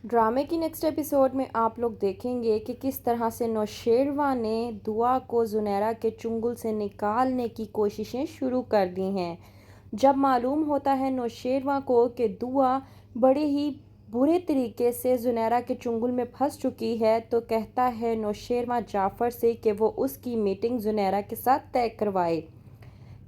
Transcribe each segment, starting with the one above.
ڈرامے کی next episode میں آپ لوگ دیکھیں گے کہ کس طرح سے نوشیروان نے دعا کو زنیرہ کے چنگل سے نکالنے کی کوششیں شروع کر دی ہیں۔ جب معلوم ہوتا ہے نوشیروان کو کہ دعا بڑے ہی برے طریقے سے زنیرہ کے چنگل میں پھنس چکی ہے تو کہتا ہے نوشیروان جعفر سے کہ وہ اس کی میٹنگ زنیرہ کے ساتھ طے کروائے۔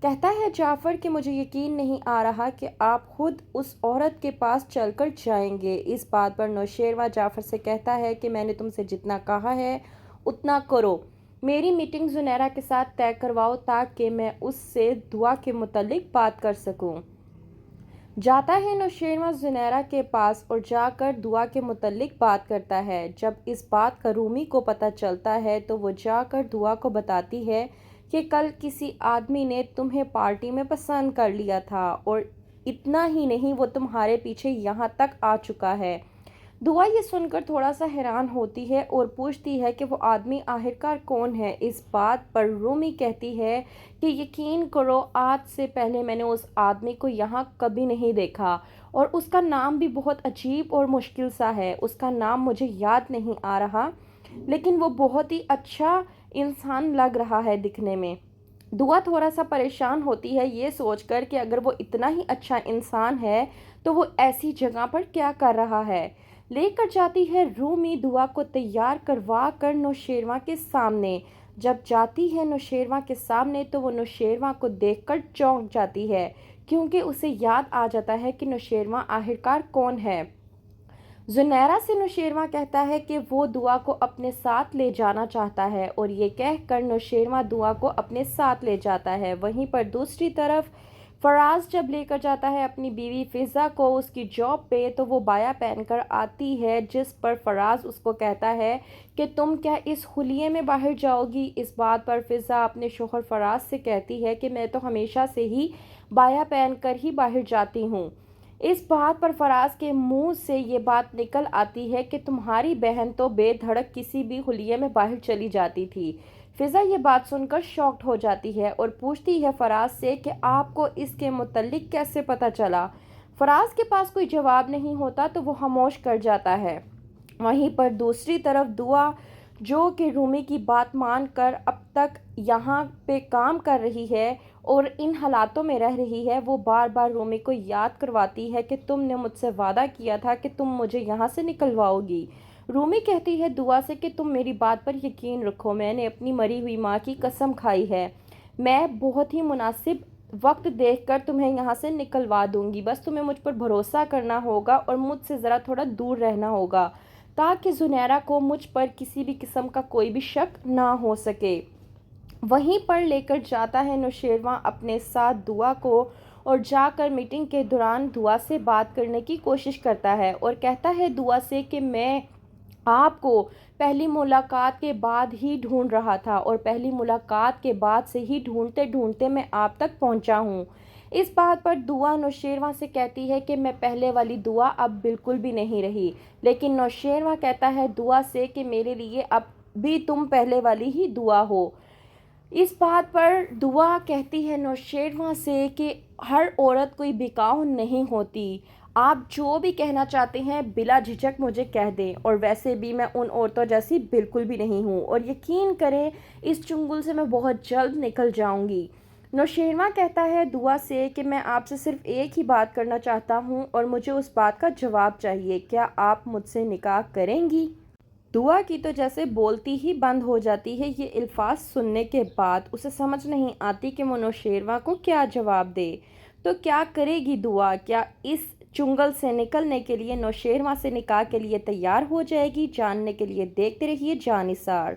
کہتا ہے جعفر کہ مجھے یقین نہیں آ رہا کہ آپ خود اس عورت کے پاس چل کر جائیں گے۔ اس بات پر نوشیروان جعفر سے کہتا ہے کہ میں نے تم سے جتنا کہا ہے اتنا کرو، میری میٹنگ زنیرہ کے ساتھ طے کرواؤ تاکہ میں اس سے دعا کے متعلق بات کر سکوں۔ جاتا ہے نوشیروان زنیرہ کے پاس اور جا کر دعا کے متعلق بات کرتا ہے۔ جب اس بات کا رومی کو پتہ چلتا ہے تو وہ جا کر دعا کو بتاتی ہے کہ کل کسی آدمی نے تمہیں پارٹی میں پسند کر لیا تھا اور اتنا ہی نہیں وہ تمہارے پیچھے یہاں تک آ چکا ہے۔ دعا یہ سن کر تھوڑا سا حیران ہوتی ہے اور پوچھتی ہے کہ وہ آدمی آخرکار کون ہے۔ اس بات پر رومی کہتی ہے کہ یقین کرو آج سے پہلے میں نے اس آدمی کو یہاں کبھی نہیں دیکھا اور اس کا نام بھی بہت عجیب اور مشکل سا ہے۔ اس کا نام مجھے یاد نہیں آ رہا لیکن وہ بہت ہی اچھا انسان لگ رہا ہے دکھنے میں۔ دعا تھوڑا سا پریشان ہوتی ہے یہ سوچ کر کہ اگر وہ اتنا ہی اچھا انسان ہے تو وہ ایسی جگہ پر کیا کر رہا ہے۔ لے کر جاتی ہے رومی دعا کو تیار کروا کر نوشیروان کے سامنے۔ جب جاتی ہے نوشیروان کے سامنے تو وہ نوشیروان کو دیکھ کر چونک جاتی ہے کیونکہ اسے یاد آ جاتا ہے کہ نوشیروان آخرکار کون ہے۔ زنیرہ سے نوشیروان کہتا ہے کہ وہ دعا کو اپنے ساتھ لے جانا چاہتا ہے اور یہ کہہ کر نوشیروان دعا کو اپنے ساتھ لے جاتا ہے۔ وہیں پر دوسری طرف فراز جب لے کر جاتا ہے اپنی بیوی فضا کو اس کی جاب پہ تو وہ بایا پہن کر آتی ہے جس پر فراز اس کو کہتا ہے کہ تم کیا اس حلیے میں باہر جاؤ گی۔ اس بات پر فضا اپنے شوہر فراز سے کہتی ہے کہ میں تو ہمیشہ سے ہی بایا پہن کر ہی باہر جاتی ہوں۔ اس بات پر فراز کے منہ سے یہ بات نکل آتی ہے کہ تمہاری بہن تو بے دھڑک کسی بھی حلیے میں باہر چلی جاتی تھی۔ فضا یہ بات سن کر شاکڈ ہو جاتی ہے اور پوچھتی ہے فراز سے کہ آپ کو اس کے متعلق کیسے پتہ چلا۔ فراز کے پاس کوئی جواب نہیں ہوتا تو وہ خاموش کر جاتا ہے۔ وہیں پر دوسری طرف دعا جو کہ رومی کی بات مان کر اب تک یہاں پہ کام کر رہی ہے اور ان حالاتوں میں رہ رہی ہے وہ بار بار رومی کو یاد کرواتی ہے کہ تم نے مجھ سے وعدہ کیا تھا کہ تم مجھے یہاں سے نکلواؤ گی۔ رومی کہتی ہے دعا سے کہ تم میری بات پر یقین رکھو، میں نے اپنی مری ہوئی ماں کی قسم کھائی ہے، میں بہت ہی مناسب وقت دیکھ کر تمہیں یہاں سے نکلوا دوں گی، بس تمہیں مجھ پر بھروسہ کرنا ہوگا اور مجھ سے ذرا تھوڑا دور رہنا ہوگا تاکہ زنیرہ کو مجھ پر کسی بھی قسم کا کوئی بھی شک نہ ہو سکے۔ وہیں پر لے کر جاتا ہے نوشیروان اپنے ساتھ دعا کو اور جا کر میٹنگ کے دوران دعا سے بات کرنے کی کوشش کرتا ہے اور کہتا ہے دعا سے کہ میں آپ کو پہلی ملاقات کے بعد ہی ڈھونڈ رہا تھا اور پہلی ملاقات کے بعد سے ہی ڈھونڈتے ڈھونڈتے میں آپ تک پہنچا ہوں۔ اس بات پر دعا نوشیروان سے کہتی ہے کہ میں پہلے والی دعا اب بالکل بھی نہیں رہی، لیکن نوشیروان کہتا ہے دعا سے کہ میرے لیے اب بھی تم پہلے والی ہی دعا ہو۔ اس بات پر دعا کہتی ہے نوشیروان سے کہ ہر عورت کوئی بکاؤ نہیں ہوتی، آپ جو بھی کہنا چاہتے ہیں بلا جھجک مجھے کہہ دیں، اور ویسے بھی میں ان عورتوں جیسی بالکل بھی نہیں ہوں اور یقین کریں اس چنگل سے میں بہت جلد نکل جاؤں گی۔ نوشیروان کہتا ہے دعا سے کہ میں آپ سے صرف ایک ہی بات کرنا چاہتا ہوں اور مجھے اس بات کا جواب چاہیے، کیا آپ مجھ سے نکاح کریں گی؟ دعا کی تو جیسے بولتی ہی بند ہو جاتی ہے۔ یہ الفاظ سننے کے بعد اسے سمجھ نہیں آتی کہ وہ نوشیروان کو کیا جواب دے۔ تو کیا کرے گی دعا؟ کیا اس چنگل سے نکلنے کے لیے نوشیروان سے نکاح کے لیے تیار ہو جائے گی؟ جاننے کے لیے دیکھتے رہیے جاں نثار۔